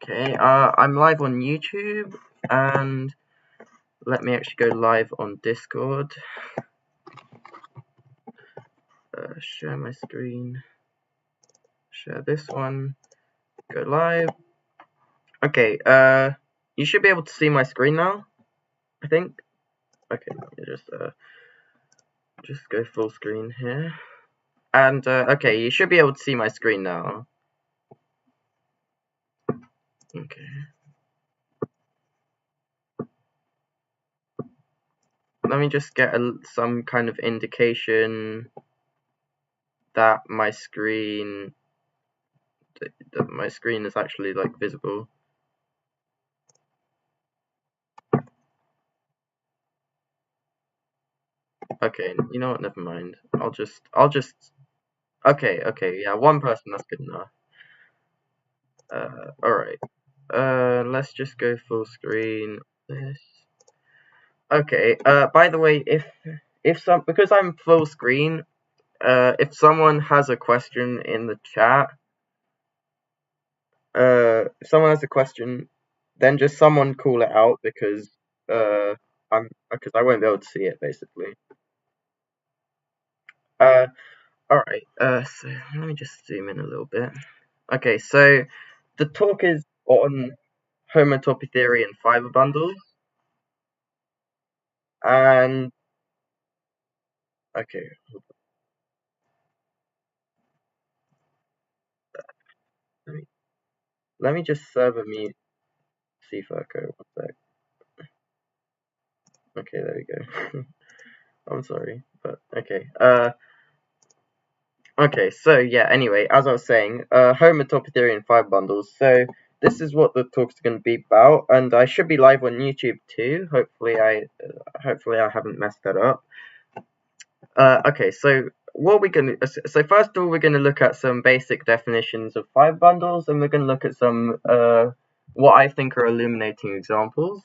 Okay, I'm live on YouTube, and let me actually go live on Discord. Share my screen, share this one, go live. Okay, you should be able to see my screen now, I think. Okay, let me just go full screen here. And, okay, you should be able to see my screen now. Okay. Let me just get some kind of indication that my screen is actually like visible. Okay, you know what? Never mind. I'll just. Okay, yeah, one person. That's good enough. All right. Let's just go full screen. This. Okay. By the way, because I'm full screen, if someone has a question in the chat, if someone has a question, then just someone call it out because because I won't be able to see it basically. Alright, so let me just zoom in a little bit. Okay, so the talk is on homotopy theory and fiber bundles. And okay, let me just server mute CFurco, 1 sec. Okay, there we go. I'm sorry, but okay. Okay, so yeah, anyway, as I was saying, homotopy theory and fiber bundles. So this is what the talk's going to be about, and I should be live on YouTube too. Hopefully I haven't messed that up. Okay, so so first of all, we're gonna look at some basic definitions of fiber bundles, and we're gonna look at some what I think are illuminating examples.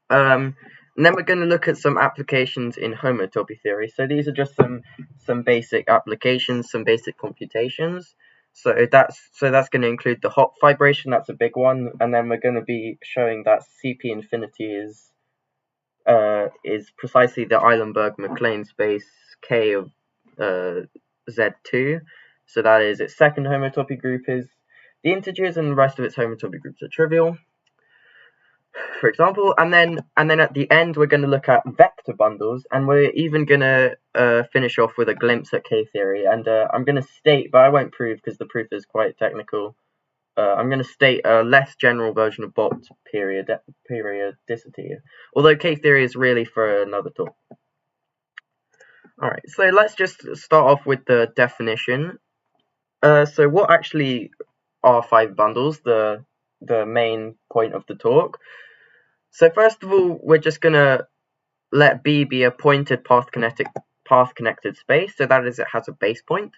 And then we're going to look at some applications in homotopy theory. So these are just some basic applications, some basic computations. So that's going to include the Hopf fibration. That's a big one, and then we're going to be showing that CP infinity is precisely the Eilenberg-MacLane space K of Z2. So that is its second homotopy group is the integers, and the rest of its homotopy groups are trivial, for example. And then at the end we're going to look at vector bundles, and we're even going to finish off with a glimpse at K-theory. And I'm going to state, but I won't prove because the proof is quite technical, I'm going to state a less general version of Bott periodicity, although K-theory is really for another talk. Alright, so let's just start off with the definition. So what actually are fiber bundles, the main point of the talk? So first of all, we're just going to let B be a pointed path-connected space, so that is, it has a base point.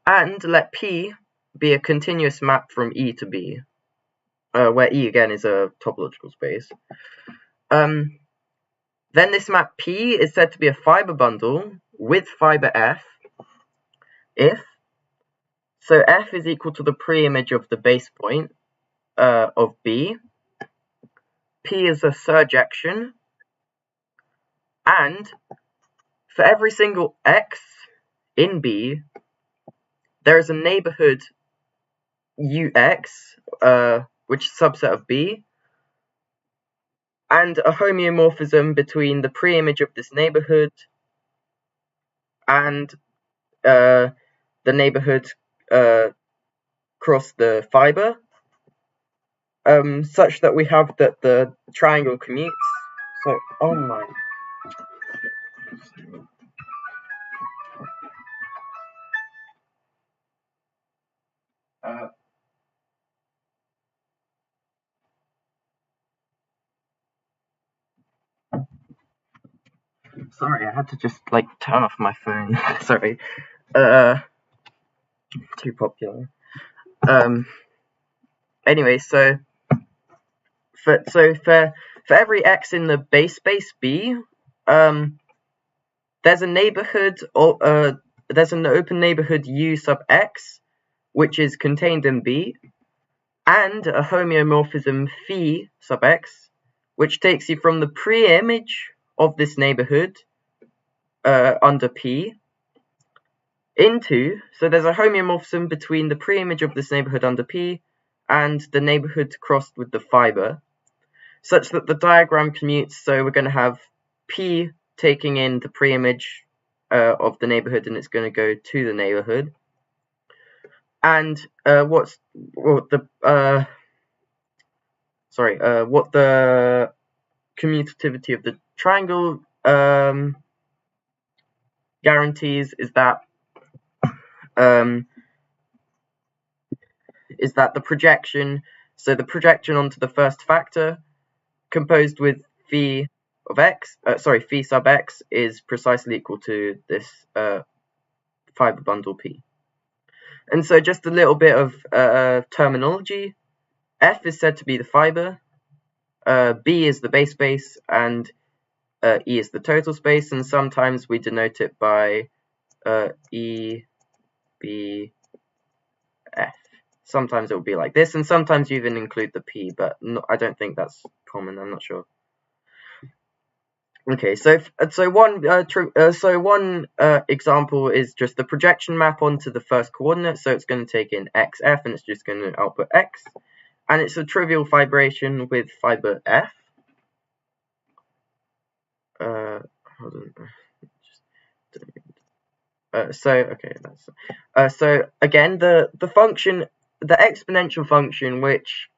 And let P be a continuous map from E to B, where E again is a topological space. Then this map P is said to be a fiber bundle with fiber F if so F is equal to the preimage of the base point of B, P is a surjection, and for every single X in B, there is a neighborhood UX, which is a subset of B, and a homeomorphism between the preimage of this neighborhood and the neighborhood cross the fiber, such that we have that the triangle commutes. So, oh my. Sorry, I had to just like turn off my phone. Sorry. Too popular. Anyway, so for every X in the base space B, there's a neighborhood, there's an open neighborhood U sub X, which is contained in B, and a homeomorphism phi sub x, which takes you from the pre-image of this neighborhood under P into, so there's a homeomorphism between the pre-image of this neighborhood under P and the neighborhood crossed with the fiber, such that the diagram commutes. So we're going to have P taking in the pre-image of the neighborhood, and it's going to go to the neighborhood. And what the commutativity of the triangle guarantees is that the projection, so the projection onto the first factor composed with phi sub x is precisely equal to this fiber bundle P. And so just a little bit of terminology. F is said to be the fiber, B is the base space, and E is the total space, and sometimes we denote it by E, B, F. Sometimes it will be like this, and sometimes you even include the P, but I don't think that's common, I'm not sure. Okay, so one example is just the projection map onto the first coordinate. So it's going to take in xf, and it's just going to output x, and it's a trivial fibration with fiber f. Hold on. So again, the function, the exponential function, which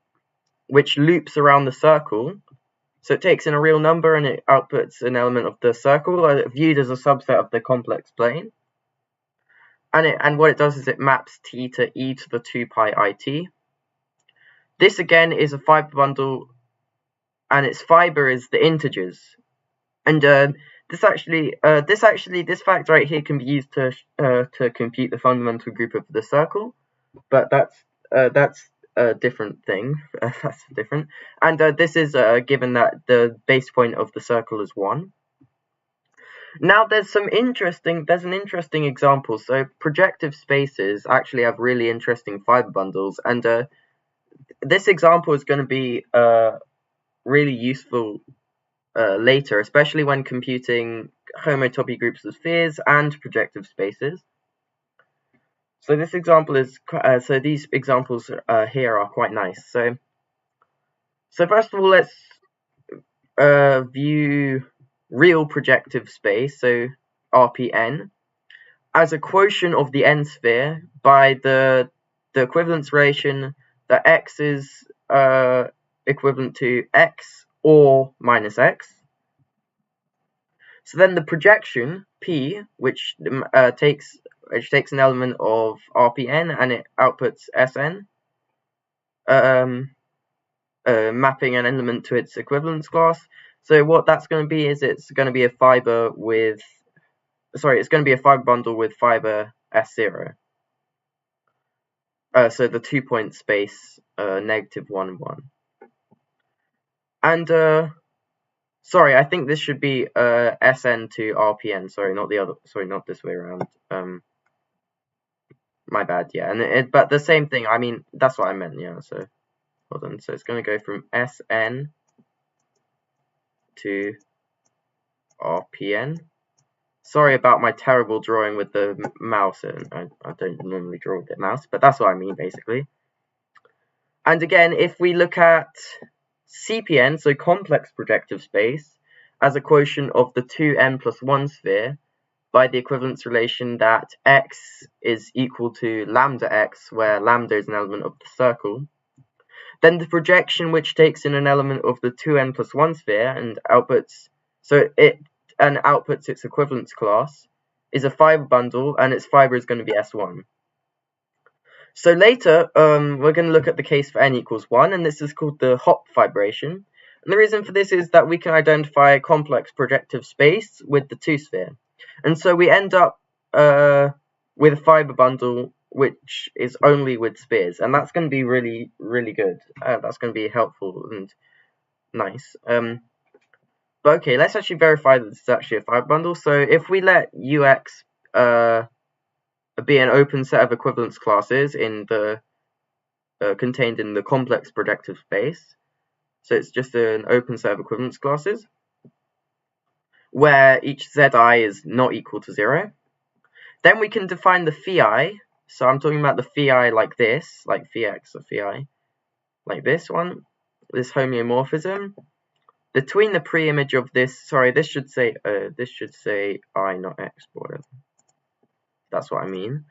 loops around the circle. So it takes in a real number and it outputs an element of the circle, viewed as a subset of the complex plane. And what it does is it maps t to e to the 2 pi it. This again is a fiber bundle, and its fiber is the integers. And this fact right here can be used to compute the fundamental group of the circle, but that's a different thing. That's different. And this is given that the base point of the circle is 1. Now there's an interesting example. So projective spaces actually have really interesting fiber bundles, and this example is going to be really useful later, especially when computing homotopy groups of spheres and projective spaces. So this example is so these examples here are quite nice. So first of all, let's view real projective space, so RPN, as a quotient of the n sphere by the equivalence relation that x is equivalent to x or minus x. So then the projection P, which takes an element of RPN and it outputs Sn, mapping an element to its equivalence class. So what that's going to be is it's going to be a fiber with, it's going to be a fiber bundle with fiber S0. So the 2-point space -1, 1. And I think this should be Sn to RPN. Not this way around. My bad. Yeah, and but the same thing. I mean, that's what I meant. Yeah. So hold on. So it's going to go from Sn to RPN. Sorry about my terrible drawing with the mouse. I don't normally draw with the mouse, but that's what I mean basically. And again, if we look at CPN, so complex projective space, as a quotient of the 2n+1 sphere by the equivalence relation that x is equal to lambda x, where lambda is an element of the circle, then the projection which takes in an element of the 2n+1 sphere and outputs its equivalence class is a fiber bundle, and its fiber is going to be S1. So later, we're going to look at the case for n equals 1, and this is called the Hop fibration. And the reason for this is that we can identify a complex projective space with the 2-sphere. And so we end up with a fiber bundle which is only with spheres, and that's going to be really, really good. That's going to be helpful and nice. But okay, let's actually verify that this is actually a fiber bundle. So if we let UX be an open set of equivalence classes in the contained in the complex projective space. So it's just an open set of equivalence classes where each zi is not equal to 0. Then we can define the phi. So I'm talking about the phi like this, like phi x or phi, like this one, this homeomorphism between the preimage of this. Sorry, this should say I, not x, whatever. That's what I mean.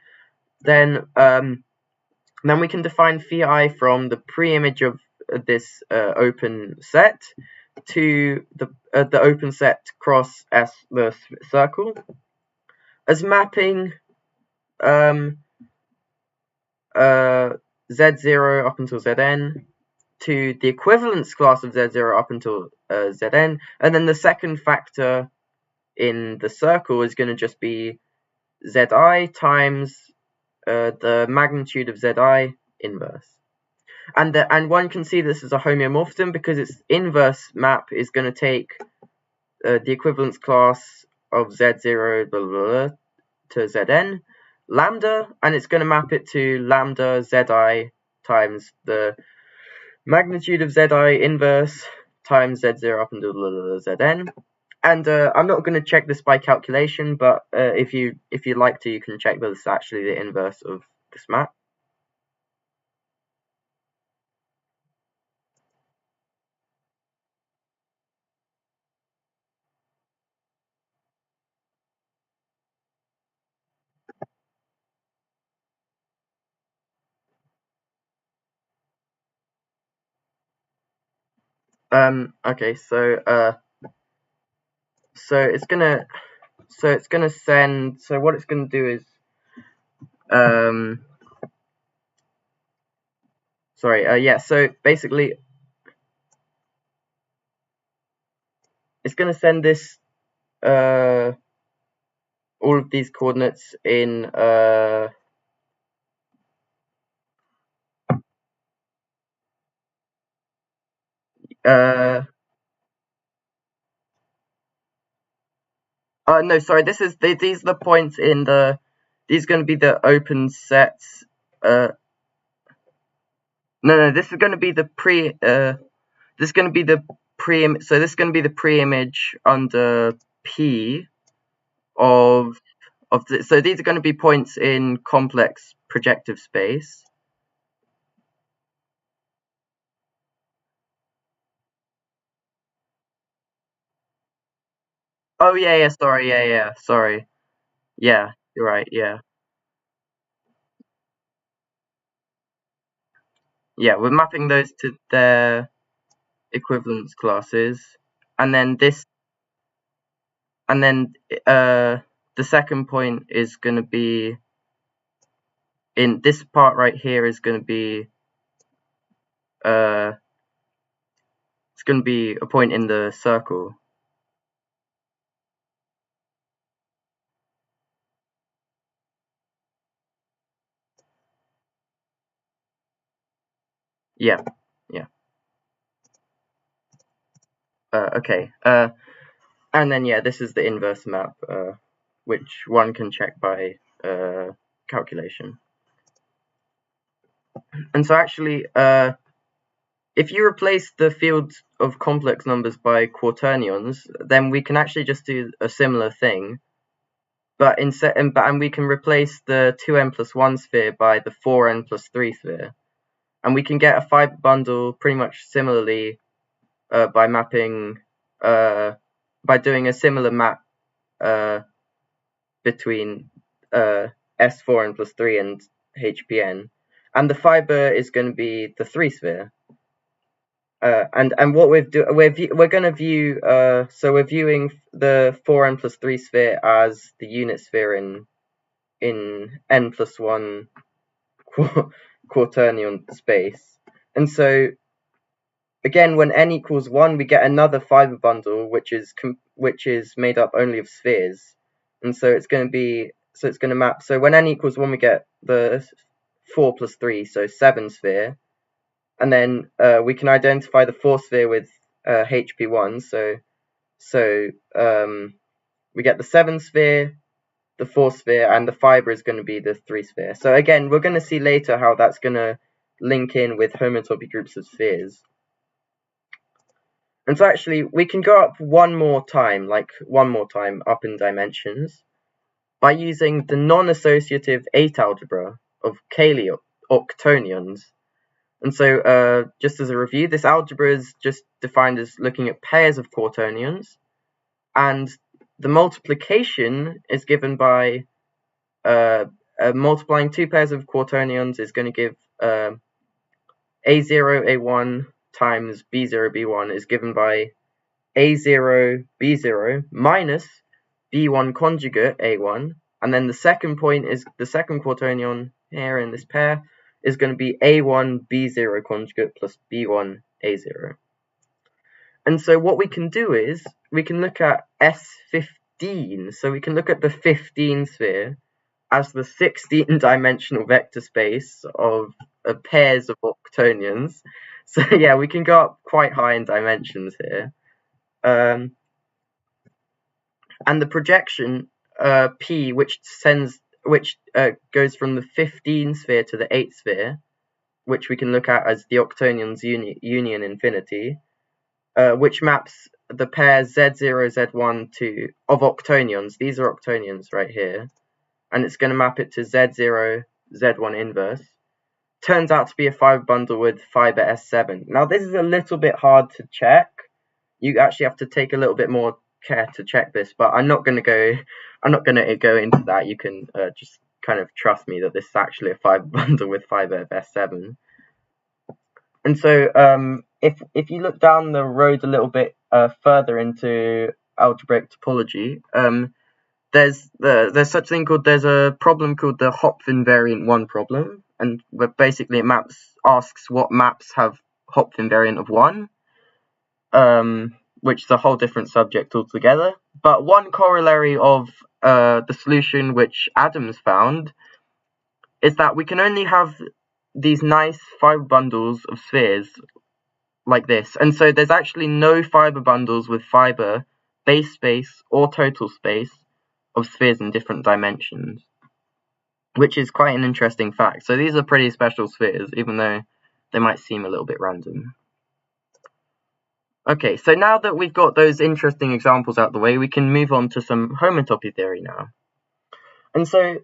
Then we can define phi from the preimage of this open set to the open set cross S, the circle, as mapping z0 up until zn to the equivalence class of z0 up until zn, and then the second factor in the circle is going to just be zi times the magnitude of zi inverse. And one can see this as a homeomorphism because its inverse map is going to take the equivalence class of z0 blah, blah, blah, to zn lambda, and it's going to map it to lambda zi times the magnitude of zi inverse times z0 up until zn. And I'm not going to check this by calculation, but if you'd like to, you can check that it's actually the inverse of this map. Okay, so it's gonna send. So what it's gonna do is yeah. So basically, it's gonna send this all of these coordinates in no, sorry, these are the points in the, these are going to be the open sets. No, this is going to be the this is going to be the so this is going to be the preimage under P of so these are going to be points in complex projective space. Oh yeah, sorry, sorry. Yeah, you're right, yeah. Yeah, we're mapping those to their equivalence classes, and then this, and then the second point is going to be in this part right here is going to be it's going to be a point in the circle. Yeah. Okay. And then yeah, this is the inverse map, which one can check by calculation. And so actually, if you replace the field of complex numbers by quaternions, then we can actually just do a similar thing. But and we can replace the 2n plus 1 sphere by the 4n plus 3 sphere. And we can get a fiber bundle pretty much similarly by mapping, by doing a similar map between S4n plus 3 and HPN. And the fiber is going to be the 3 sphere. And what we're going to view, so we're viewing the 4n plus 3 sphere as the unit sphere in n plus 1 quaternion space. And so again, when n equals 1, we get another fiber bundle which is made up only of spheres. And so it's going to map, so when n equals 1, we get the 4 plus 3, so 7 sphere. And then we can identify the 4 sphere with HP1. So we get the 7 sphere, the 4 sphere, and the fiber is going to be the 3 sphere. So again, we're going to see later how that's going to link in with homotopy groups of spheres. And so actually, we can go up one more time up in dimensions, by using the non-associative 8 algebra of Cayley octonions. And so, just as a review, this algebra is just defined as looking at pairs of quaternions, and the multiplication is given by multiplying 2 pairs of quaternions is going to give A0, A1 times B0, B1 is given by A0, B0 minus B1 conjugate A1, and then the second point is the second quaternion here in this pair is going to be A1, B0 conjugate plus B1, A0. And so what we can do is we can look at S15. So we can look at the 15 sphere as the 16-dimensional vector space of pairs of octonions. So yeah, we can go up quite high in dimensions here. And the projection P, which goes from the 15 sphere to the 8 sphere, which we can look at as the octonions union infinity, which maps the pair Z0, Z1 of octonions. These are octonions right here, and it's going to map it to Z0, Z1 inverse. Turns out to be a fiber bundle with fiber S7. Now this is a little bit hard to check. You actually have to take a little bit more care to check this, but I'm not going to go into that. You can just kind of trust me that this is actually a fiber bundle with fiber of S7. And so if you look down the road a little bit further into algebraic topology, there's such a thing called there's a problem called the Hopf invariant 1 problem, and where basically it asks what maps have Hopf invariant of 1. Which is a whole different subject altogether. But one corollary of the solution which Adams found is that we can only have these nice fiber bundles of spheres like this. And so there's actually no fiber bundles with fiber, base space, or total space of spheres in different dimensions, which is quite an interesting fact. So these are pretty special spheres, even though they might seem a little bit random. Okay, so now that we've got those interesting examples out of the way, we can move on to some homotopy theory now. And so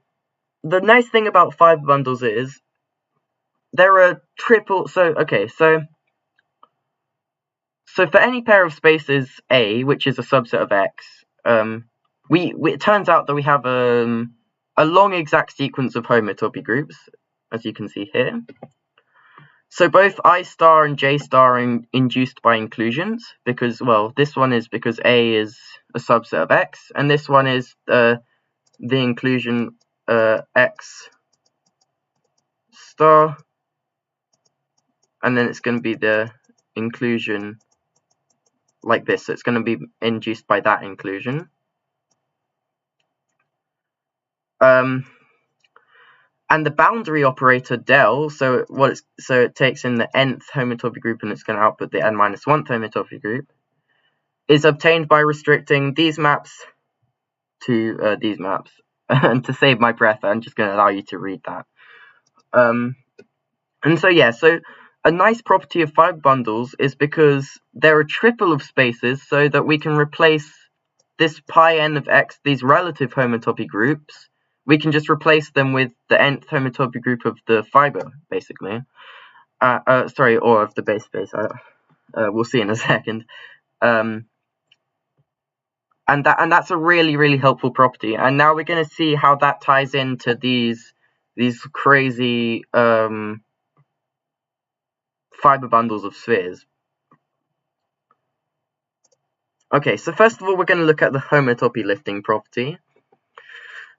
the nice thing about fiber bundles is there are triple. So for any pair of spaces A, which is a subset of X, it turns out that we have a long exact sequence of homotopy groups, as you can see here. So both I star and J star are induced by inclusions, because, well, this one is because A is a subset of X, and this one is the inclusion X star, and then it's going to be the inclusion like this, so it's going to be induced by that inclusion. And the boundary operator del, so it takes in the nth homotopy group and it's going to output the n-1th homotopy group, is obtained by restricting these maps to these maps. And to save my breath, I'm just going to allow you to read that. And so yeah, so a nice property of fiber bundles is because they're a triple of spaces, so that we can replace this pi n of x, these relative homotopy groups, we can just replace them with the nth homotopy group of the fiber, basically. Or of the base space. We'll see in a second. And that's a really, really helpful property. And now we're going to see how that ties into these crazy fiber bundles of spheres. Okay, so first of all, we're going to look at the homotopy lifting property.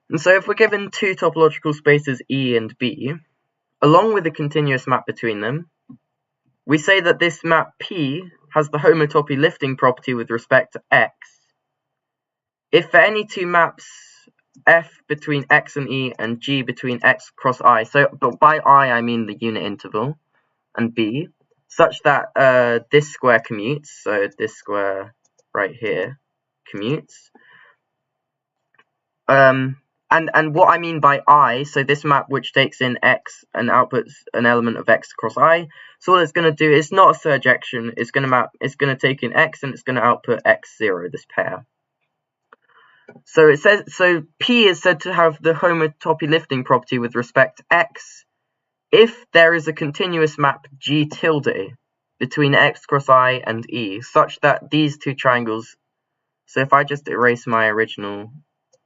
And so if we're given two topological spaces E and B, along with a continuous map between them, we say that this map P has the homotopy lifting property with respect to X. If for any two maps F between X and E and G between X cross I, but by I mean the unit interval, and B, such that this square commutes, so this square right here commutes, And what I mean by I, so this map which takes in x and outputs an element of x across I, so all it's going to do is not a surjection, it's going to take in x and it's going to output x0, this pair. So it says, so P is said to have the homotopy lifting property with respect to x if there is a continuous map G tilde between x cross I and E, such that these two triangles, so if I just erase my original,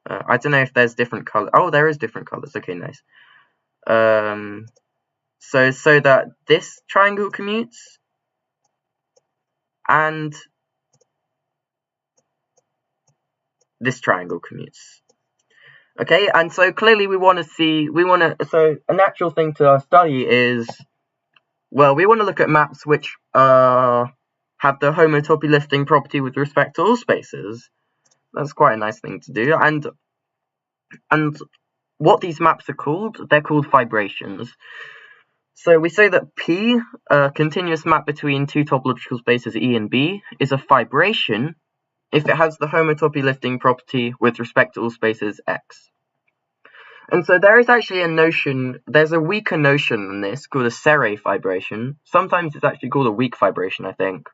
I don't know if there's different colors. Oh, there is different colors. Okay, nice. So that this triangle commutes and this triangle commutes. Okay, and so clearly so a natural thing to study is, well, we want to look at maps which have the homotopy lifting property with respect to all spaces. That's quite a nice thing to do. And what these maps are called, they're called fibrations. So we say that P, a continuous map between two topological spaces E and B, is a fibration if it has the homotopy lifting property with respect to all spaces X. And so there is actually a notion, there's a weaker notion than this called a Serre fibration. Sometimes it's actually called a weak fibration, I think.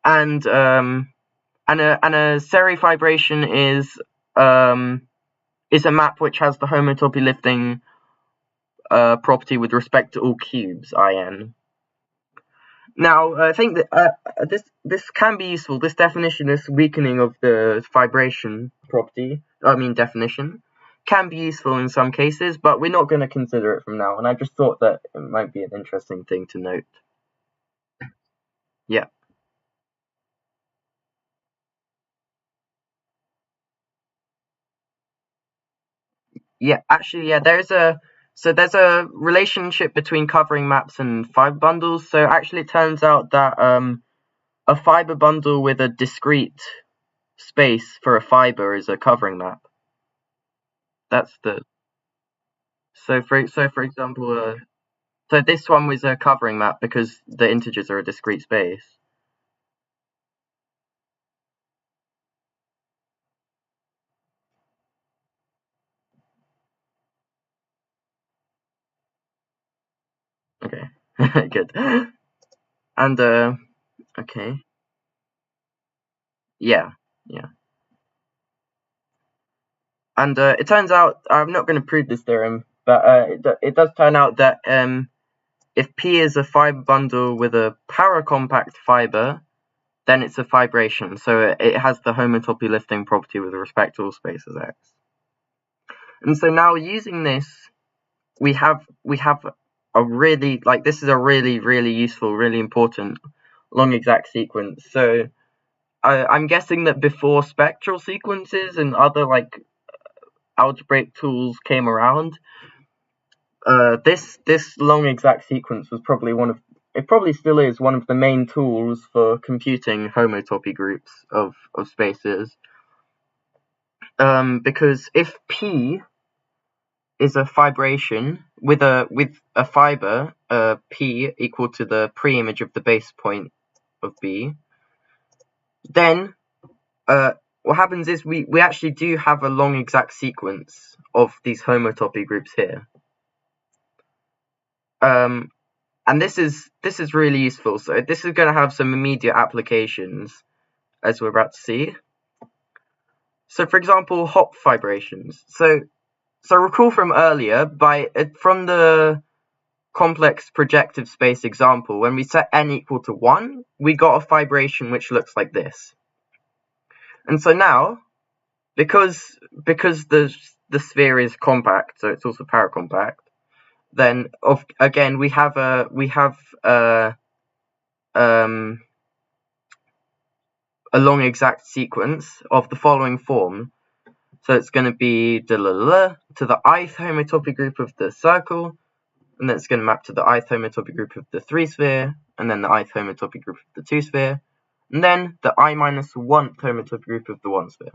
And a Serre fibration is a map which has the homotopy lifting property with respect to all cubes, In. Now, I think that this can be useful. This definition, this weakening of the fibration property, definition, can be useful in some cases, but we're not going to consider it from now on. I just thought that it might be an interesting thing to note. Yeah. Yeah, actually, yeah, there's a relationship between covering maps and fiber bundles. So actually it turns out that a fiber bundle with a discrete space for a fiber is a covering map. That's the so for example, so this one was a covering map because the integers are a discrete space. Okay, good. And okay, yeah. And it turns out, I'm not going to prove this theorem, but it does turn out that if P is a fiber bundle with a paracompact fiber, then it's a fibration. So it has the homotopy lifting property with respect to all spaces X. And so now using this, we have a really, this is a really, really useful, really important long exact sequence. So I'm guessing that before spectral sequences and other algebraic tools came around, this long exact sequence was probably it probably still is one of the main tools for computing homotopy groups of spaces. Because if P is a fibration with a fiber, P equal to the preimage of the base point of B, then what happens is we actually do have a long exact sequence of these homotopy groups here. And this is really useful. So this is going to have some immediate applications, as we're about to see. So for example, hop fibrations. So recall from earlier, from the complex projective space example, when we set n equal to 1, we got a fibration which looks like this. And so now, because the sphere is compact, so it's also paracompact, then again we have a long exact sequence of the following form. So it's going to be to the ith homotopy group of the circle, and then it's going to map to the ith homotopy group of the 3 sphere, and then the ith homotopy group of the 2 sphere, and then the I-1th homotopy group of the 1 sphere.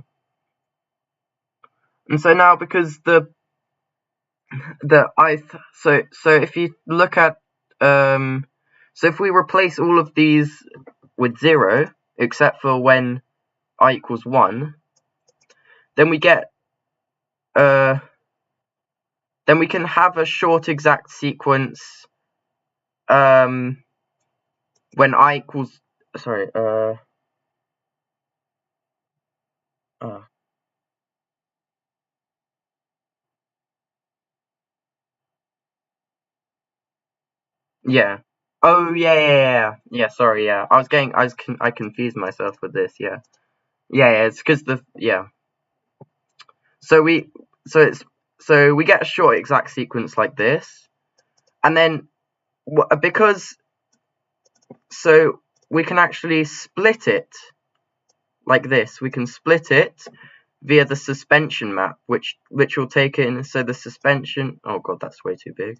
And so now, because the ith, so if you look at so if we replace all of these with 0, except for when I equals 1, then we get then we can have a short exact sequence when I equals, sorry, yeah. Oh, yeah, sorry, yeah. I confused myself with this, yeah. Yeah, it's because So we get a short exact sequence like this, and then so we can actually split it like this. We can split it via the suspension map, which will take in, so the suspension, oh god, that's way too big.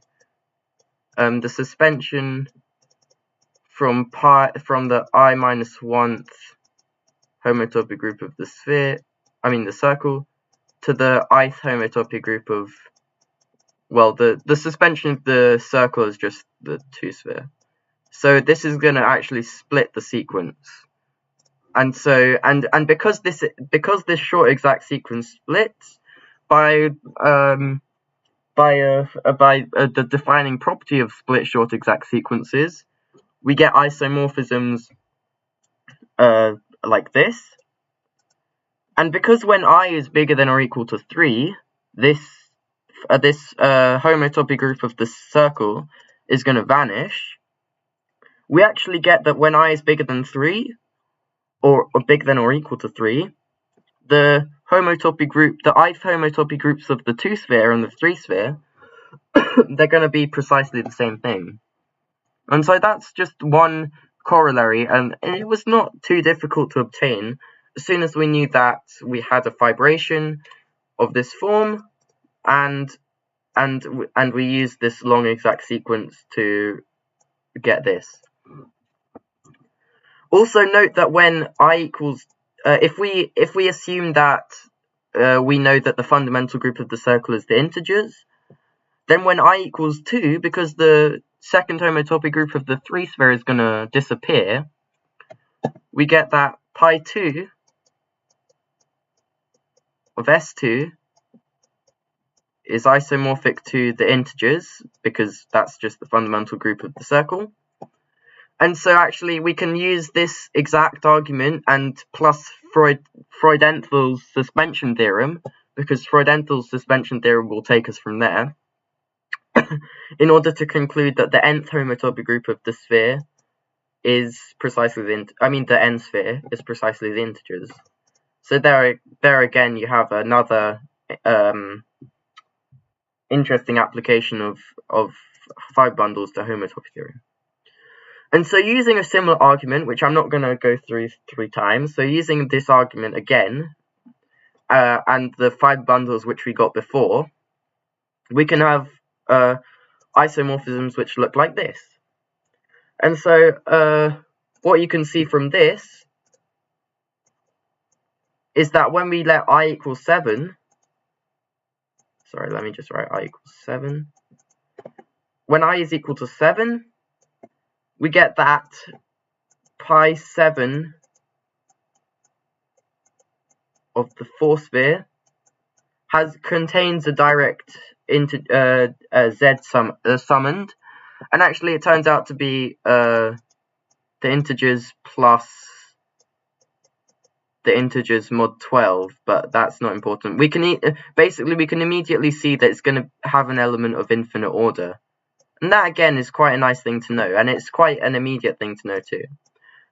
The suspension from the I minus 1th homotopy group of the the circle, to the ith homotopy group of, well, the suspension of the circle is just the 2-sphere. So this is going to actually split the sequence. And so because this short exact sequence splits by the defining property of split short exact sequences, we get isomorphisms like this. And because when I is bigger than or equal to 3, this homotopy group of the circle is going to vanish. We actually get that when I is bigger than 3, or bigger than or equal to 3, the homotopy group, the ith homotopy groups of the 2-sphere and the 3-sphere, they're going to be precisely the same thing. And so that's just one corollary, and it was not too difficult to obtain as soon as we knew that we had a fibration of this form, and we used this long exact sequence to get this. Also note that when I equals, if we assume that we know that the fundamental group of the circle is the integers, then when I equals 2, because the second homotopy group of the 3-sphere is going to disappear, we get that pi 2 of S2 is isomorphic to the integers, because that's just the fundamental group of the circle. And so actually we can use this exact argument and plus Freudenthal's suspension theorem, because Freudenthal's suspension theorem will take us from there, in order to conclude that the nth homotopy group of the sphere is precisely the n sphere is precisely the integers. So there again you have another interesting application of 5 bundles to homotopy theory. And so using a similar argument, which I'm not going to go through 3 times, so using this argument again, and the 5 bundles which we got before, we can have isomorphisms which look like this. And so what you can see from this is that when we let I equal 7, sorry, let me just write I equals 7. When I is equal to 7, we get that pi 7 of the 4-sphere contains a direct z summoned, and actually it turns out to be the integers plus the integers mod 12, but that's not important. We can basically we can immediately see that it's going to have an element of infinite order. And that again is quite a nice thing to know, and it's quite an immediate thing to know too.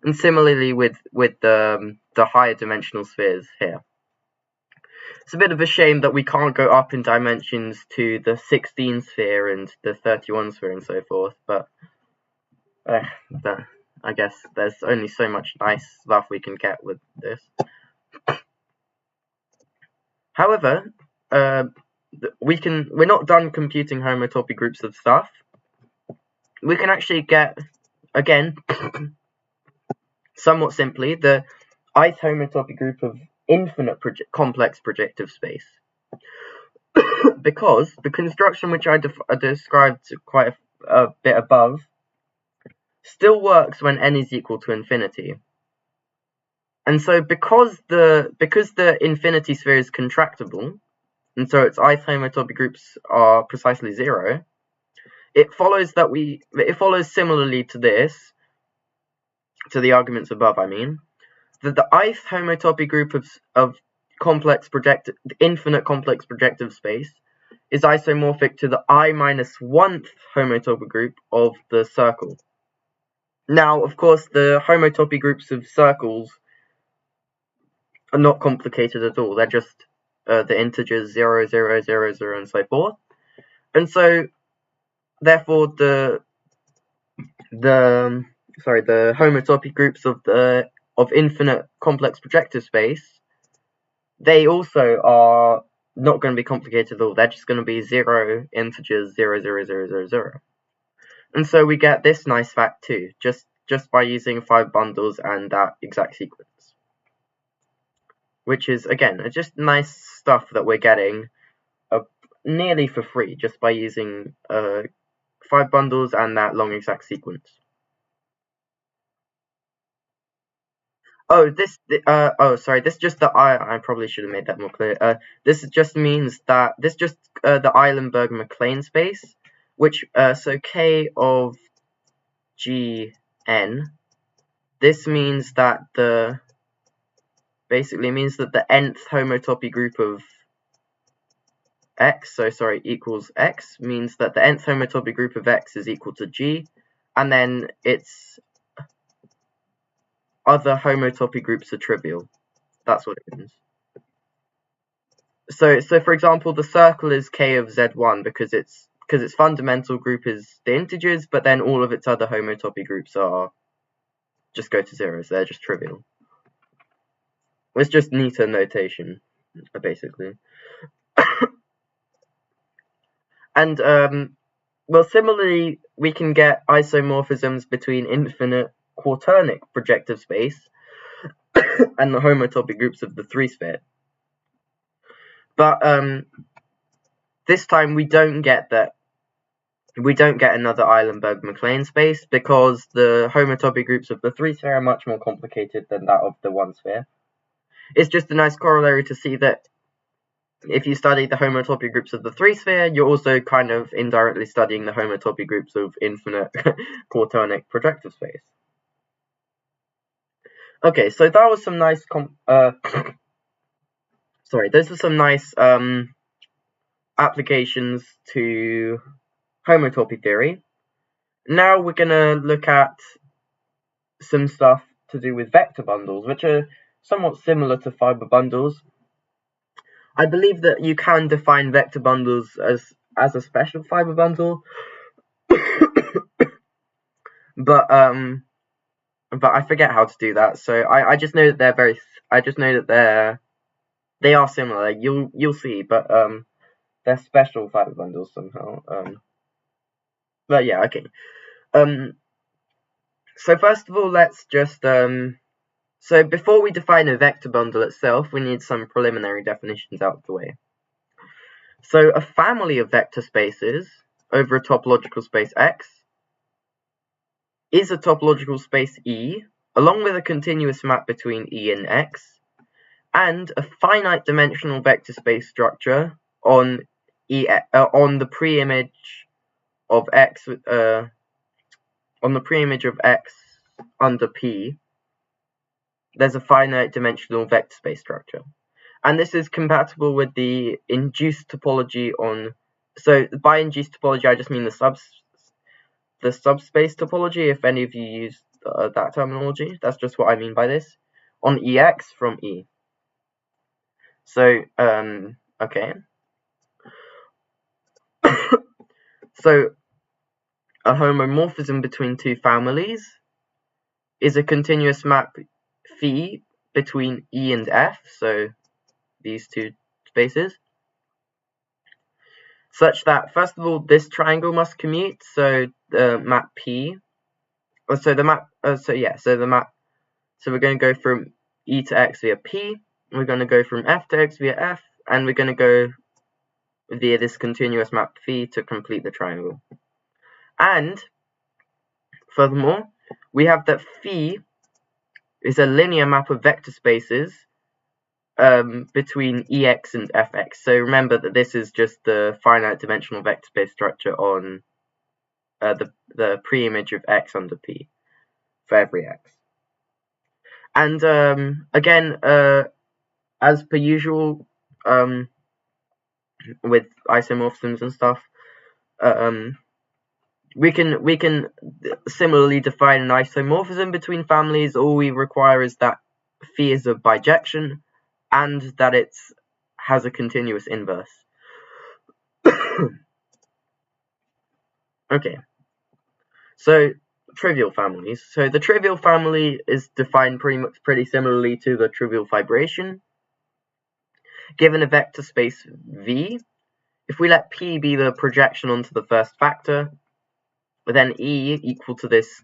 And similarly with the higher dimensional spheres here. It's a bit of a shame that we can't go up in dimensions to the 16 sphere and the 31 sphere and so forth, but I guess there's only so much nice stuff we can get with this. However, we're not done computing homotopy groups of stuff. We can actually get, again, somewhat simply, the ith homotopy group of infinite complex projective space. Because the construction which I described quite a bit above still works when n is equal to infinity. And so because the infinity sphere is contractible, and so its ith homotopy groups are precisely 0, it follows similarly to this, to the arguments above, I mean, that the ith homotopy group of infinite complex projective space is isomorphic to the I-1th homotopy group of the circle. Now, of course, the homotopy groups of circles are not complicated at all. They're just the integers 0, 0, 0, 0, and so forth. And so, therefore, the homotopy groups of infinite complex projective space, they also are not going to be complicated at all. They're just going to be 0 integers 0, 0, 0, 0, 0. And so we get this nice fact too, just by using 5 bundles and that exact sequence. Which is, again, just nice stuff that we're getting nearly for free, just by using 5 bundles and that long exact sequence. Oh, this is just the I probably should have made that more clear. This just means that the Eilenberg-MacLane space, which so K of Gn. This means that basically means that the nth homotopy group of x, equals x, means that the nth homotopy group of x is equal to G, and then its other homotopy groups are trivial. That's what it means. So for example, the circle is K of Z1 because its fundamental group is the integers, but then all of its other homotopy groups just go to 0, so they're just trivial. It's just neater notation, basically. And well, similarly, we can get isomorphisms between infinite quaternic projective space and the homotopy groups of the 3-sphere. But this time we don't get that. We don't get another Eilenberg-MacLane space because the homotopy groups of the 3-sphere are much more complicated than that of the 1-sphere. It's just a nice corollary to see that if you study the homotopy groups of the 3-sphere, you're also kind of indirectly studying the homotopy groups of infinite quaternic projective space. Okay, so that was some nice those were some nice applications to homotopy theory. Now we're gonna look at some stuff to do with vector bundles, which are somewhat similar to fiber bundles. I believe that you can define vector bundles as a special fiber bundle, but I forget how to do that. So I just know that they are similar. You'll see, but they're special fiber bundles somehow. But yeah, okay. So first of all, let's just so before we define a vector bundle itself, we need some preliminary definitions out of the way. So a family of vector spaces over a topological space X is a topological space E, along with a continuous map between E and X, and a finite dimensional vector space structure on the preimage of X under P. There's a finite dimensional vector space structure, and this is compatible with the induced topology on. So by induced topology, I just mean the subspace topology. If any of you use that terminology, that's just what I mean by this. On EX from E. So okay. So a homomorphism between two families is a continuous map phi between E and F, so these two spaces, such that first of all this triangle must commute. So the map P, so we're going to go from E to X via P, we're going to go from F to X via F, and we're going to go via this continuous map phi to complete the triangle. And furthermore, we have that phi is a linear map of vector spaces between EX and FX. So remember that this is just the finite dimensional vector space structure on the pre-image of X under P for every X. And again, as per usual, with isomorphisms and stuff, we can similarly define an isomorphism between families. All we require is that phi is a bijection and that it has a continuous inverse. Okay, so trivial families. So the trivial family is defined pretty similarly to the trivial fibration. Given a vector space V, if we let P be the projection onto the first factor, then E equal to this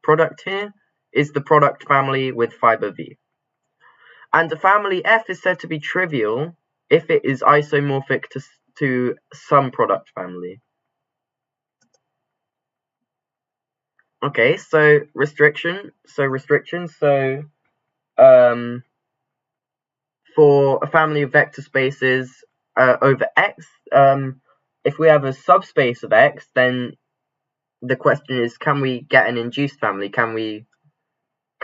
product here is the product family with fiber V. And the family F is said to be trivial if it is isomorphic to some product family. Okay, so restrictions. For a family of vector spaces over X, if we have a subspace of X, then the question is, can we get an induced family? Can we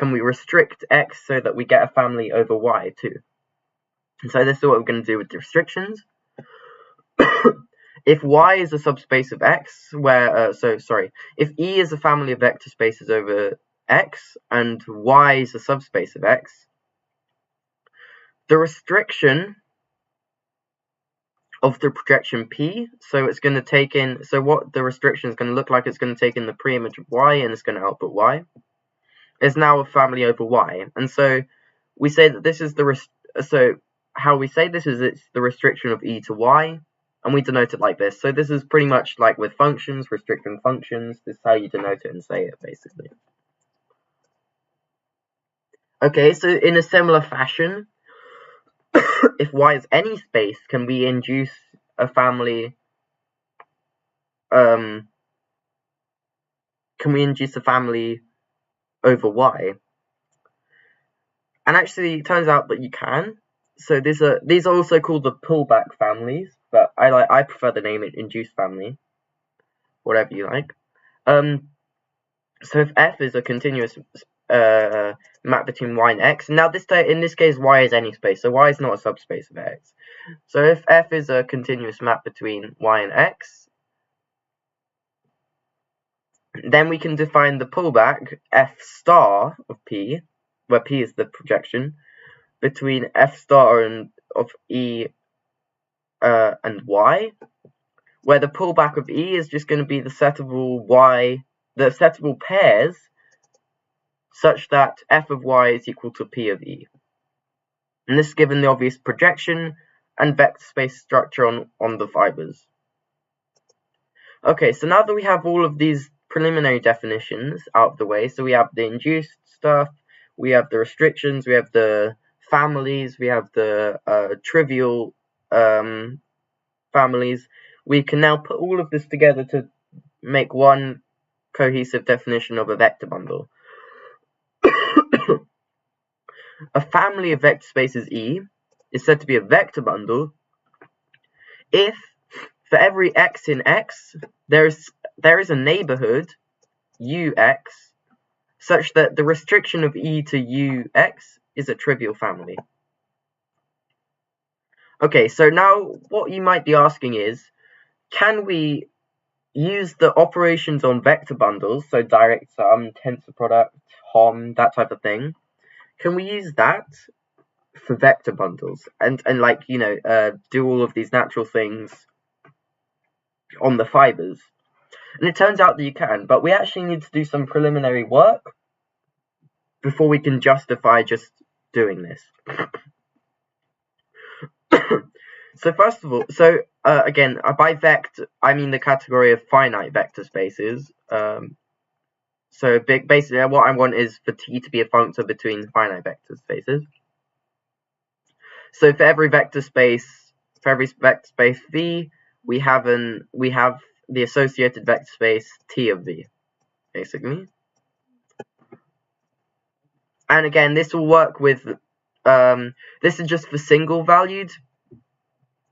restrict X so that we get a family over Y too? And so this is what we're going to do with the restrictions. If Y is a subspace of X, if E is a family of vector spaces over X and Y is a subspace of X, the restriction of the projection P, so it's going to take in, so what the restriction is going to look like, it's going to take in the pre-image of Y and it's going to output Y, is now a family over Y. And so we say that this is it's the restriction of E to Y, and we denote it like this. So this is pretty much like with functions, restricting functions. This is how you denote it and say it, basically. Okay, so in a similar fashion, if Y is any space, can we induce a family? Can we induce a family over Y? And actually, it turns out that you can. So these are also called the pullback families, but I prefer the name induced family, whatever you like. So if F is a continuous map between Y and X, now in this case Y is any space, so Y is not a subspace of X. So if F is a continuous map between Y and X, then we can define the pullback F star of P, where P is the projection, between F star of E and Y, where the pullback of E is just going to be the settable pairs such that F of Y is equal to P of E. And this is given the obvious projection and vector space structure on the fibers. Okay, so now that we have all of these preliminary definitions out of the way, so we have the induced stuff, we have the restrictions, we have the families, we have the trivial families, we can now put all of this together to make one cohesive definition of a vector bundle. A family of vector spaces E is said to be a vector bundle if for every X in X there is a neighborhood UX such that the restriction of E to UX is a trivial family. Okay, so now what you might be asking is, can we use the operations on vector bundles, so direct sum, tensor product, Hom, that type of thing, can we use that for vector bundles and like, you know, do all of these natural things on the fibers? And it turns out that you can, but we actually need to do some preliminary work before we can justify just doing this. So first of all, again, by vector, I mean the category of finite vector spaces. So basically what I want is for T to be a functor between finite vector spaces. So for every vector space V, we have the associated vector space T of V, basically. And again, this will work with this is just for single-valued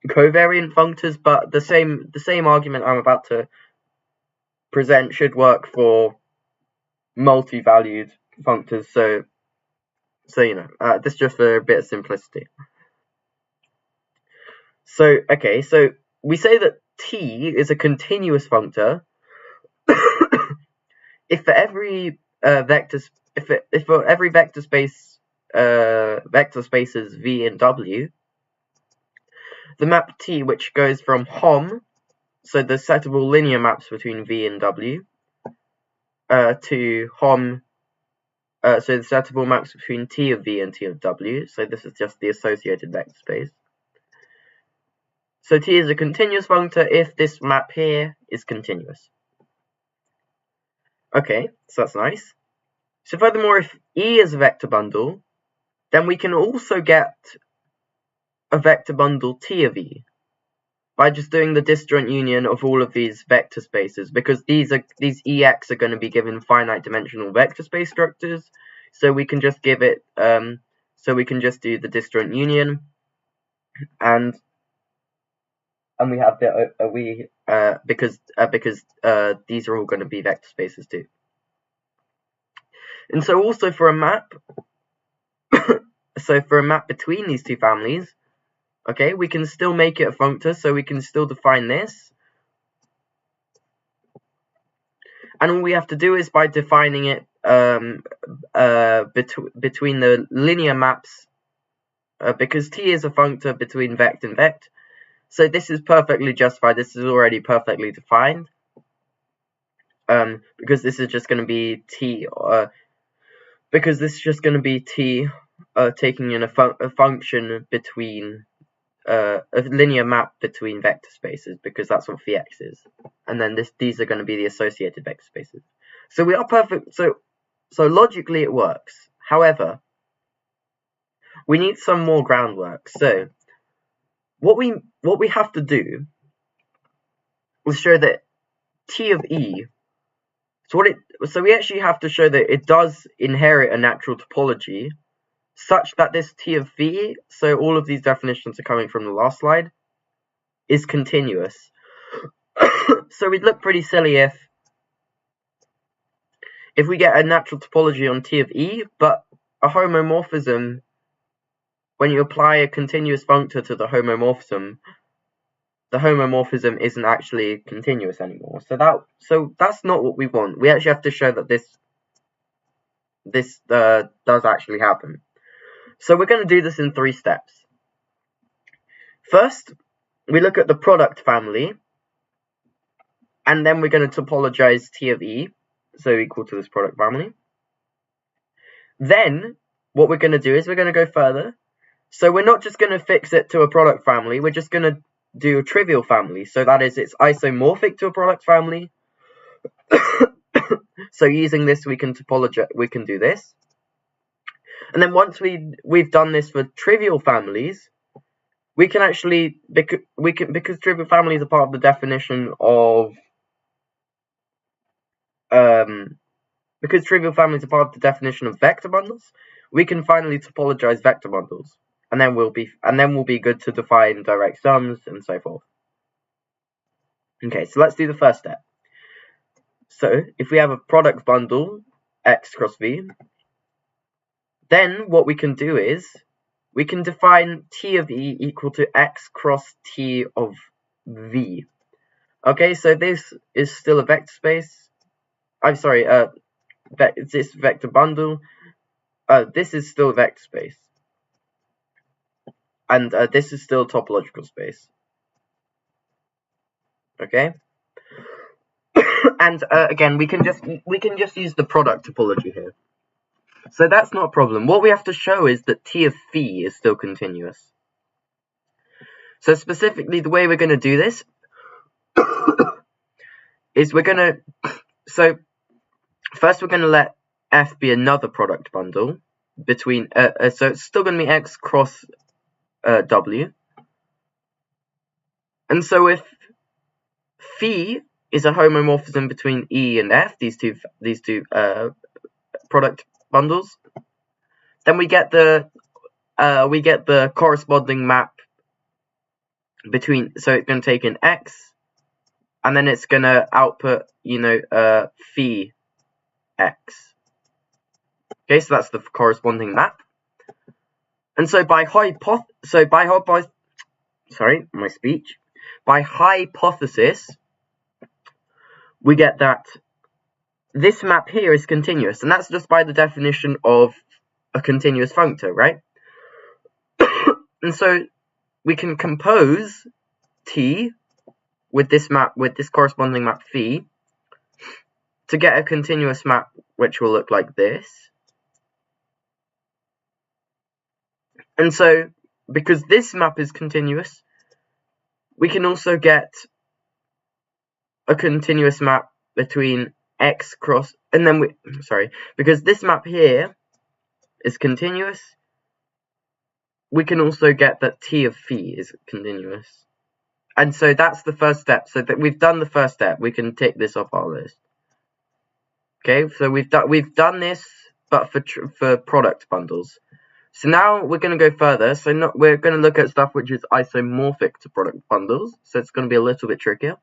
covariant functors, but the same argument I'm about to present should work for multi-valued functors. So you know, this is just for a bit of simplicity. So okay, so we say that T is a continuous functor if for every if for every vector space vector spaces V and W, the map T, which goes from Hom, so the set of all linear maps between V and W, to Hom, so the set of all maps between T of V and T of W, so this is just the associated vector space. So T is a continuous functor if this map here is continuous. Okay, so that's nice. So furthermore, if E is a vector bundle, then we can also get a vector bundle T of E by just doing the disjoint union of all of these vector spaces, because these EX are going to be given finite dimensional vector space structures, so we can just give it so we can just do the disjoint union, and we have the because these are all going to be vector spaces too. And so also for a map, so for a map between these two families, okay, we can still make it a functor, so we can still define this. And all we have to do is by defining it between the linear maps, because T is a functor between vect and vect. So this is perfectly justified. This is already perfectly defined, because this is just going to be T, because this is just going to be T taking in a function between a linear map between vector spaces, because that's what Vx is, and then these are going to be the associated vector spaces. So we are perfect. So logically it works. However, we need some more groundwork. So what we have to do is show that T of E. So we actually have to show that it does inherit a natural topology, such that this T of V, so all of these definitions are coming from the last slide, is continuous. So we'd look pretty silly if we get a natural topology on T of E, but a homomorphism, when you apply a continuous functor to the homomorphism isn't actually continuous anymore. So that's not what we want. We actually have to show that this does actually happen. So we're going to do this in 3 steps. First, we look at the product family, and then we're going to topologize T of E, so equal to this product family. Then, what we're going to do is we're going to go further. So we're not just going to fix it to a product family, we're just going to do a trivial family. So that is, it's isomorphic to a product family. So using this, we can do this. And then once we've done this for trivial families, we can actually, because trivial families are part of the definition of vector bundles, we can finally topologize vector bundles, and then we'll be good to define direct sums and so forth. Okay, so let's do the first step. So if we have a product bundle X cross V, then what we can do is we can define T of E equal to X cross T of V. Okay, so this is still a vector space. I'm sorry, this vector bundle. This is still a vector space, and this is still a topological space. Okay, and again, we can just use the product topology here. So that's not a problem. What we have to show is that T of phi is still continuous. So specifically, the way we're going to do this is so first we're going to let F be another product bundle between, so it's still going to be X cross W. And so if phi is a homomorphism between E and F, these two product bundles, then we get the we get the corresponding map between, so it's going to take in x, and then it's going to output, phi x. Okay, so that's the corresponding map. And so by hypothesis, we get that this map here is continuous, and that's just by the definition of a continuous functor, right? And so we can compose T with this corresponding map phi to get a continuous map which will look like this. And so, because this map is continuous, we can also get a continuous map between x cross, and then because this map here is continuous, we can also get that T of phi is continuous. And so that's the first step. So that we've done the first step, we can tick this off our list. Okay, so we've done this, but for product bundles. So now we're going to go further. So we're going to look at stuff which is isomorphic to product bundles. So it's going to be a little bit trickier.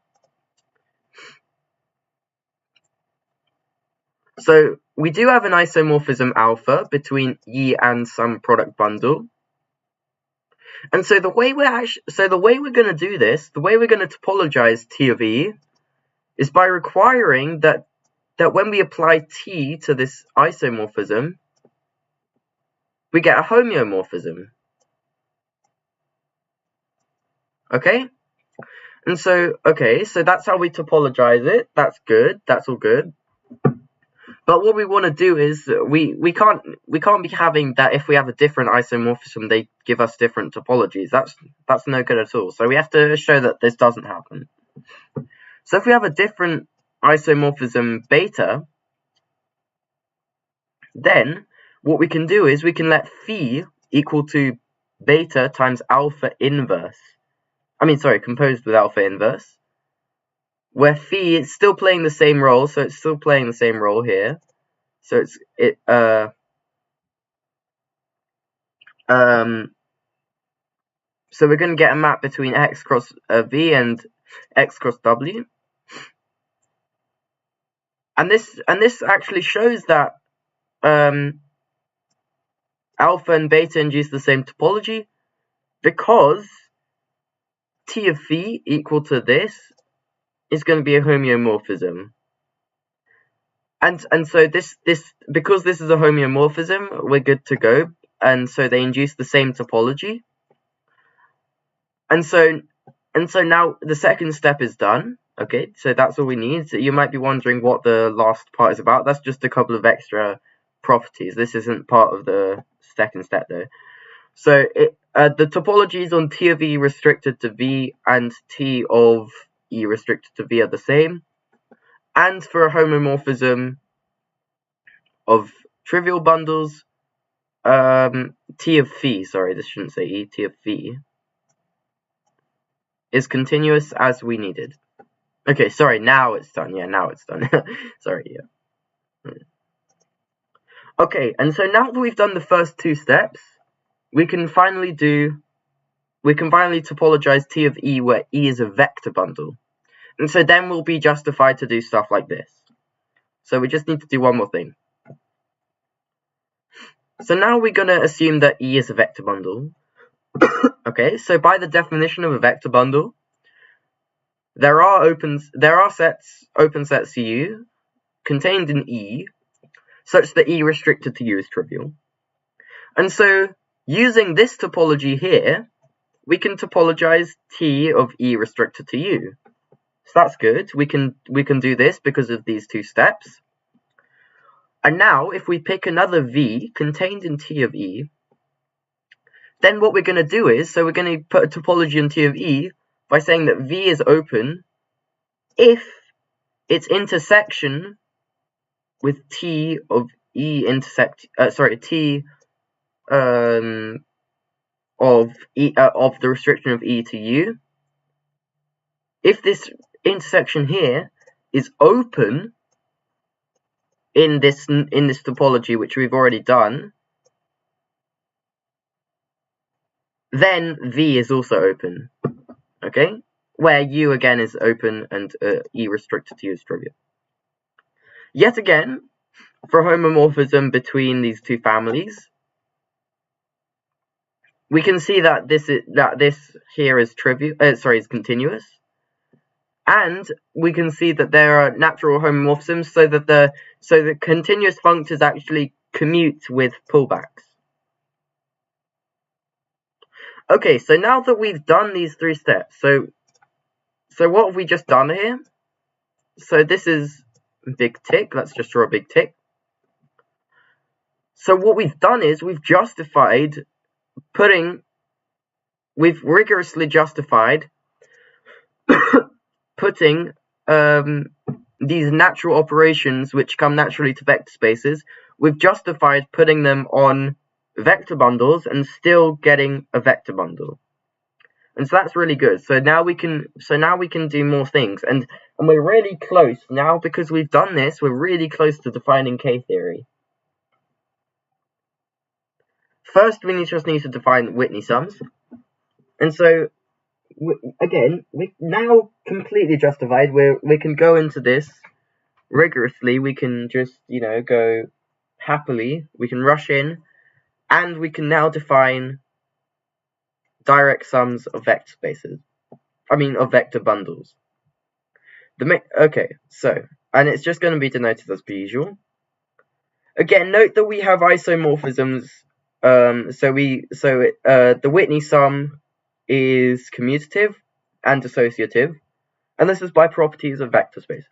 So we do have an isomorphism alpha between E and some product bundle. And so the way we're going to do this, the way we're going to topologize T of E, is by requiring that when we apply T to this isomorphism, we get a homeomorphism. Okay? And so, so that's how we topologize it. That's good. That's all good. But what we want to do is we can't be having that if we have a different isomorphism, they give us different topologies. That's no good at all. So we have to show that this doesn't happen. So if we have a different isomorphism beta, then what we can do is we can let phi equal to beta times alpha inverse. Composed with alpha inverse, where phi is still playing the same role, so it's still playing the same role here. So so we're going to get a map between x cross v and x cross w. And this actually shows that alpha and beta induce the same topology, because T of phi equal to this is going to be a homeomorphism. And so this because this is a homeomorphism, we're good to go. And so they induce the same topology. And so now the second step is done. Okay, so that's all we need. So you might be wondering what the last part is about. That's just a couple of extra properties. This isn't part of the second step though. So the topologies on T of E restricted to V and T of E restricted to V are the same. And for a homomorphism of trivial bundles, T of phi, sorry, this shouldn't say E, T of phi is continuous as we needed. Okay, sorry, now it's done. Yeah, now it's done. Sorry, yeah. Okay, and so now that we've done the first two steps, we can finally topologize T of E where E is a vector bundle. And so then we'll be justified to do stuff like this. So we just need to do one more thing. So now we're going to assume that E is a vector bundle. Okay, so by the definition of a vector bundle, there are open sets U contained in E such that E restricted to U is trivial. And so using this topology here, we can topologize T of E restricted to U. So that's good. We can do this because of these two steps. And now if we pick another V contained in T of E, then what we're going to do is, so we're going to put a topology on T of E by saying that V is open if its intersection with T of E T of the restriction of E to U, if this intersection here is open in this topology which we've already done, then V is also open, okay? Where U again is open and E restricted to U is trivial. Yet again, for homomorphism between these two families, we can see that this here is trivial. Is continuous, and we can see that there are natural homomorphisms, so that the continuous functors actually commute with pullbacks. Okay, so now that we've done these three steps, so what have we just done here? So this is big tick. Let's just draw a big tick. So what we've done is we've rigorously justified putting these natural operations which come naturally to vector spaces. We've justified putting them on vector bundles and still getting a vector bundle. And so that's really good. So now we can do more things, and we're really close now because we've done this. We're really close to defining K-theory. First, we just need to define Whitney sums, and so again, we now completely justified. We can go into this rigorously. We can just go happily. We can rush in, and we can now define direct sums of vector spaces. I mean, of vector bundles. Okay, so, and it's just going to be denoted as per usual. Again, note that we have isomorphisms. The Whitney sum is commutative and dissociative, and this is by properties of vector spaces.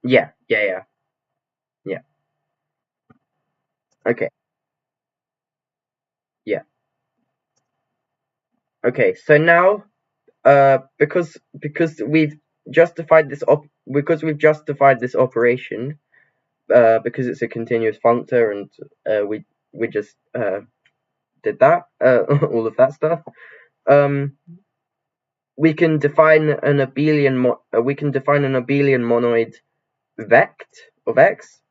Yeah. Okay. Yeah. Okay. So now, because we've justified this operation, because it's a continuous functor, and we just did that, all of that stuff. We can define an abelian monoid vect of X,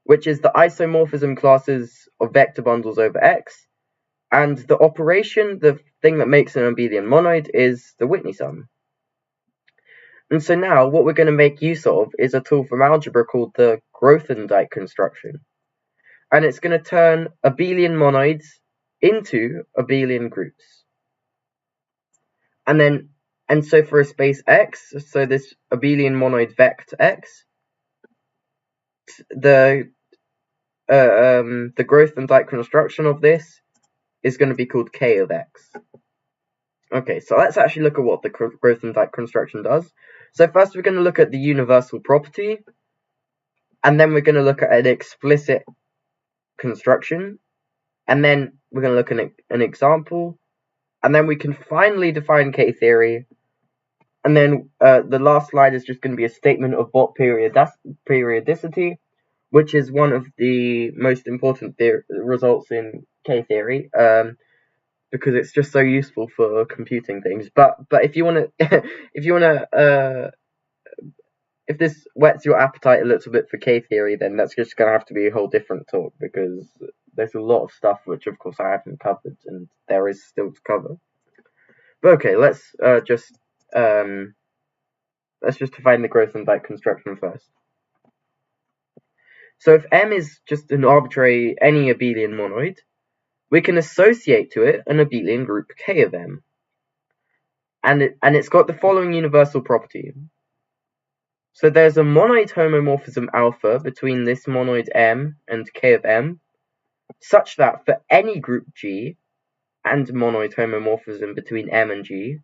which is the isomorphism classes of vector bundles over X, and the operation, the thing that makes an abelian monoid, is the Whitney sum. And so now what we're going to make use of is a tool from algebra called the Grothendieck construction, and it's going to turn abelian monoids into abelian groups. And so for a space X, so this abelian monoid vect X, the Grothendieck construction of this is going to be called K of X. Okay, so let's actually look at what the Grothendieck construction does. So first we're going to look at the universal property, and then we're going to look at an explicit construction, and then we're going to look at an example, and then we can finally define K-theory, and then the last slide is just going to be a statement of Bott periodicity, which is one of the most important results in K-theory, because it's just so useful for computing things. But if you want to, if this whets your appetite a little bit for K-theory, then that's just going to have to be a whole different talk, because there's a lot of stuff which, of course, I haven't covered, and there is still to cover. But okay, let's just define the Grothendieck construction first. So if M is just an arbitrary any abelian monoid, we can associate to it an abelian group K of M, and it's got the following universal property. So there's a monoid homomorphism alpha between this monoid M and K of M, such that for any group G and monoid homomorphism between M and G,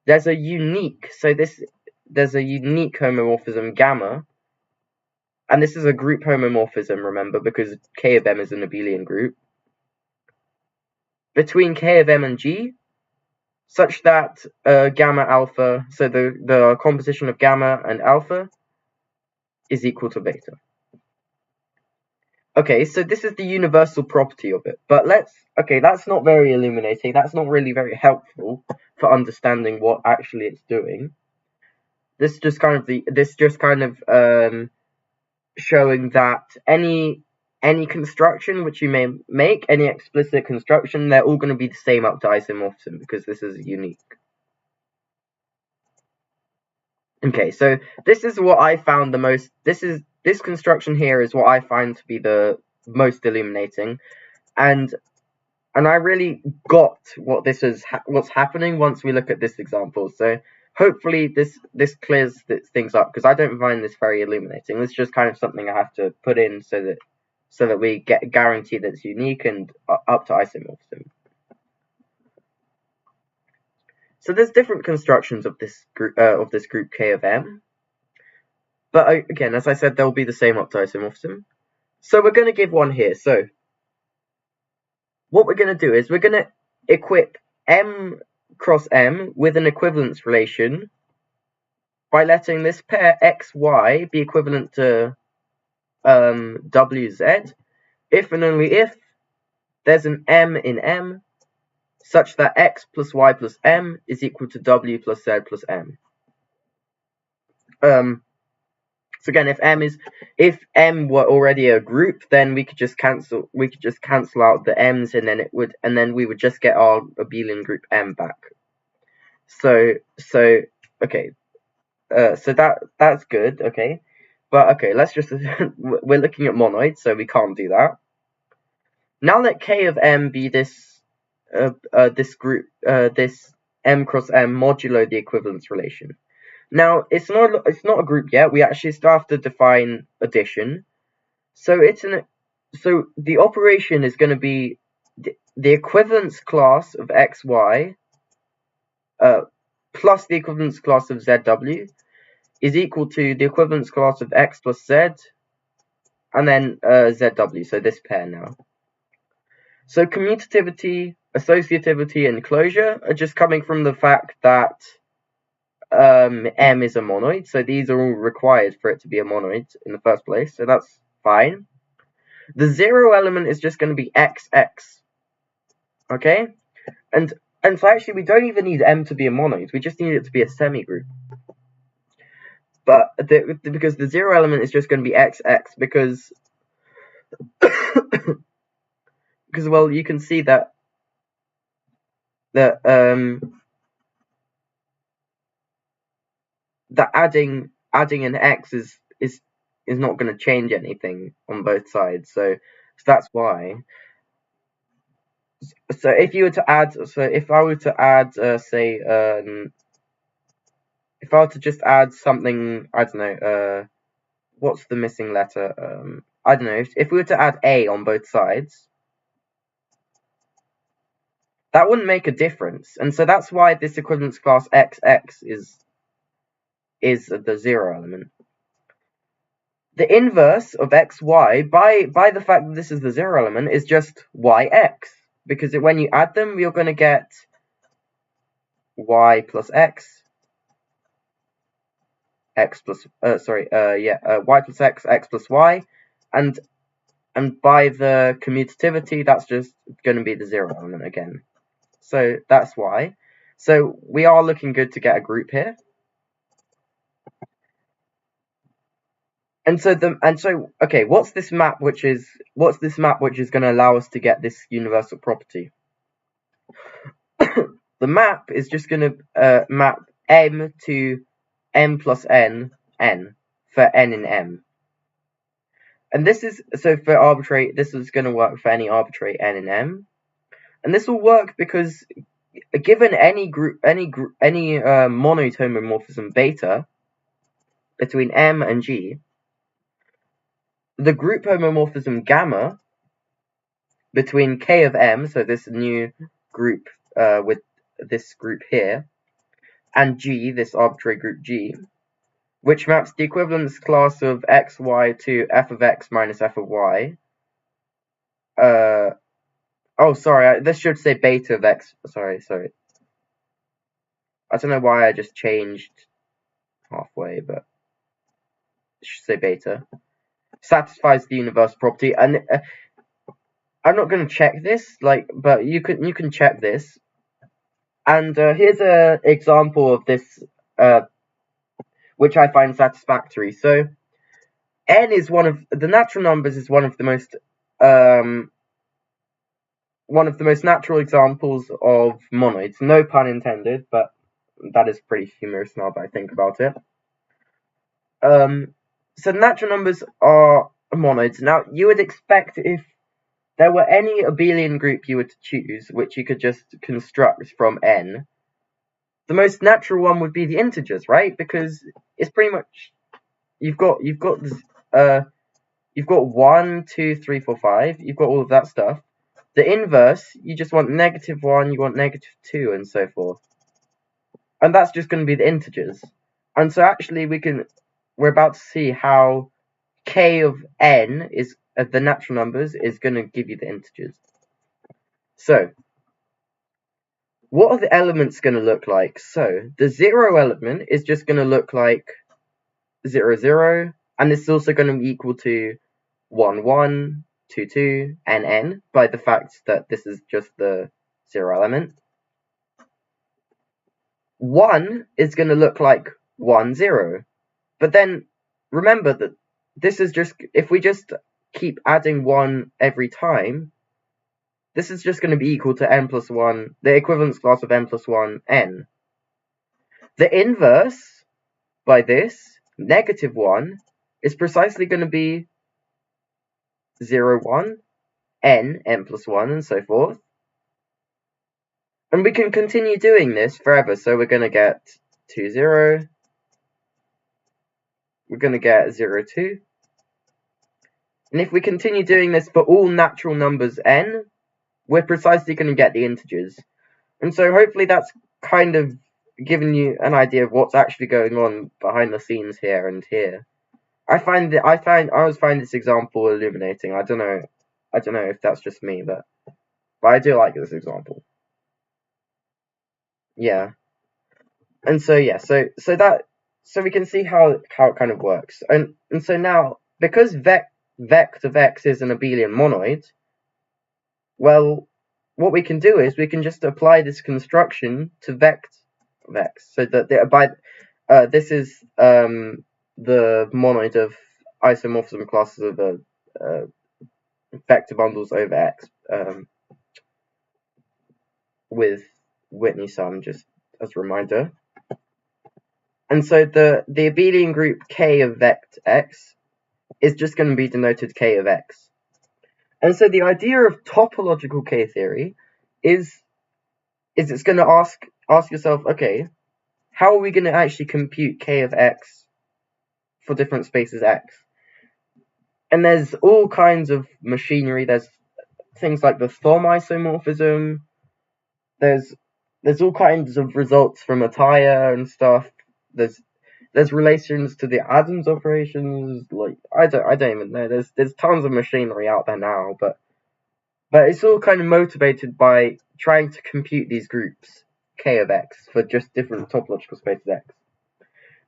there's a unique homomorphism gamma, and this is a group homomorphism, remember, because K of M is an abelian group, between K of M and G, such that gamma alpha, so the composition of gamma and alpha is equal to beta. Okay, so this is the universal property of it, but that's not very illuminating, that's not really very helpful for understanding what actually it's doing. this just kind of showing that any construction which you may make, any explicit construction, they're all going to be the same up to isomorphism because this is unique. Okay, so this is what I found the most. This construction here is what I find to be the most illuminating, and I really got what this is, what's happening once we look at this example. So hopefully this clears things up, because I don't find this very illuminating. This is just kind of something I have to put in so that we get a guarantee that it's unique and up to isomorphism. So there's different constructions of this group K of M, but again, as I said, they'll be the same up to isomorphism. So we're going to give one here. So what we're going to do is we're going to equip M cross M with an equivalence relation by letting this pair XY be equivalent to WZ if and only if there's an M in M such that X plus Y plus M is equal to W plus Z plus M. So again, if M were already a group, then we could just cancel out the M's, and then we would just get our abelian group M back. So okay, so that's good, okay, but okay, let's just we're looking at monoids, so we can't do that. Now let K of M be this group, this M cross M modulo the equivalence relation. Now it's not a group yet. We actually still have to define addition. So the operation is going to be the equivalence class of XY plus the equivalence class of ZW is equal to the equivalence class of X plus Z and then ZW. So this pair now. So commutativity, associativity, and closure are just coming from the fact that M is a monoid, so these are all required for it to be a monoid in the first place, so that's fine. The zero element is just going to be XX, okay? And so actually we don't even need M to be a monoid, we just need it to be a semigroup. But because the zero element is just going to be XX, because well, you can see that adding an X is not going to change anything on both sides, so that's why. So if you were to add, if I were to add, say, if I were to just add something, I don't know, what's the missing letter? I don't know. If we were to add A on both sides, that wouldn't make a difference, and so that's why this equivalence class XX is the zero element. The inverse of XY, by the fact that this is the zero element, is just YX, because when you add them, you're going to get Y plus X, X plus Y plus X, X plus Y, and by the commutativity, that's just going to be the zero element again. So that's why. So we are looking good to get a group here. And so okay, what's this map which is going to allow us to get this universal property? The map is just going to map M to M plus N for N in M. And this is so for arbitrary. This is going to work for any arbitrary N in M. And this will work because given any monoid homomorphism beta between M and G, the group homomorphism gamma between K of M, so this new group with this group here, and G, this arbitrary group G, which maps the equivalence class of XY to f of x minus f of y. Oh, sorry, this should say beta of x. Sorry. I don't know why I just changed halfway, but it should say beta. Satisfies the universal property, and I'm not going to check this, but you can check this. And here's an example of this. which I find satisfactory. So n is one of the natural numbers, is one of the most natural examples of monoids. No pun intended, but that is pretty humorous now that I think about it. So natural numbers are monoids. Now, you would expect if there were any abelian group you were to choose, which you could just construct from n, the most natural one would be the integers, right? Because it's pretty much you've got 1, 2, 3, 4, 5. You've got all of that stuff. The inverse, you just want -1, you want -2, and so forth. And that's just going to be the integers. And so actually we're about to see how k of n is the natural numbers is going to give you the integers. So what are the elements going to look like? So the 0 element is just going to look like 0, 0, and this is also going to be equal to 1, 1, 2, 2, and n by the fact that this is just the 0 element. 1 is going to look like 1, 0. But then remember that this is just, if we just keep adding 1 every time, this is just going to be equal to n plus 1, the equivalence class of n plus 1, n. The inverse by this, -1, is precisely going to be 0, 1, n plus 1, and so forth. And we can continue doing this forever. So we're going to get 2, 0. We're going to get 0, 2. And if we continue doing this for all natural numbers n, we're precisely going to get the integers. And so hopefully that's kind of given you an idea of what's actually going on behind the scenes here and here. I always find this example illuminating. I don't know if that's just me, but I do like this example. Yeah. And so yeah, so we can see how it kind of works. And so now, because vect of x is an abelian monoid, well, what we can do is we can just apply this construction to vect of x. So that this is the monoid of isomorphism classes of the vector bundles over x with Whitney sum, just as a reminder. And so the abelian group k of vect x is just going to be denoted k of x. And so the idea of topological K theory is it's going to ask yourself, okay, how are we going to actually compute K of X for different spaces X? And there's all kinds of machinery. There's things like the Thom isomorphism. There's all kinds of results from Atiyah and stuff. There's relations to the Adams operations. Like I don't even know. There's tons of machinery out there now, but it's all kind of motivated by trying to compute these groups K of X for just different topological spaces X.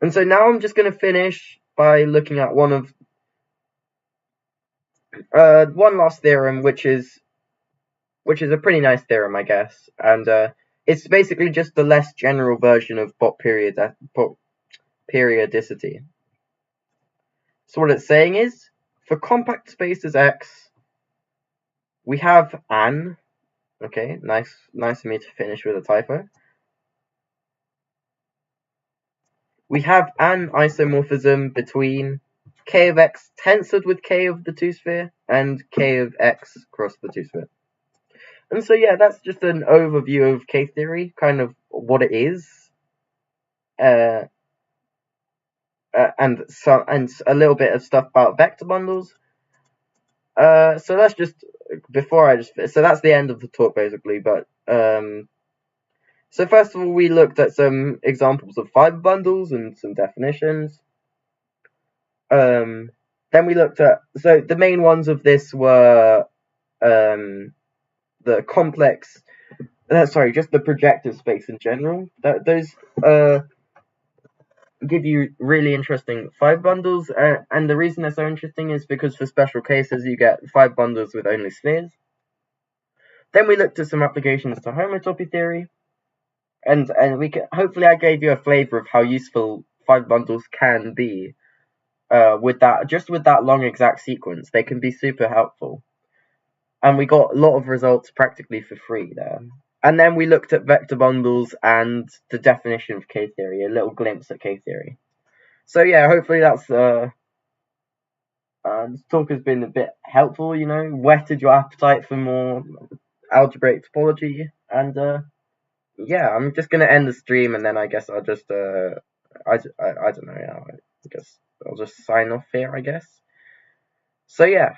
And so now I'm just going to finish by looking at one last theorem, which is a pretty nice theorem, I guess, and it's basically just the less general version of periodicity. So what it's saying is, for compact spaces X, we have an, okay, nice of me to finish with a typo. We have an isomorphism between K of X tensored with K of the two-sphere and K of X cross the two-sphere. And so yeah, that's just an overview of K theory, kind of what it is. And a little bit of stuff about vector bundles. So let's just so that's the end of the talk basically. But so first of all, we looked at some examples of fiber bundles and some definitions. Then we looked at, so the main ones of this were the complex, just the projective space in general. Those give you really interesting fiber bundles, and the reason they're so interesting is because for special cases you get fiber bundles with only spheres. Then we looked at some applications to homotopy theory, and hopefully I gave you a flavor of how useful five bundles can be with that long exact sequence. They can be super helpful. And we got a lot of results practically for free there. And then we looked at vector bundles and the definition of K-theory, a little glimpse at K-theory. So yeah, hopefully that's this talk has been a bit helpful, whetted your appetite for more algebraic topology, and yeah, I'm just gonna end the stream, and then I guess I'll just I don't know, yeah, I guess I'll just sign off here, I guess. So yeah,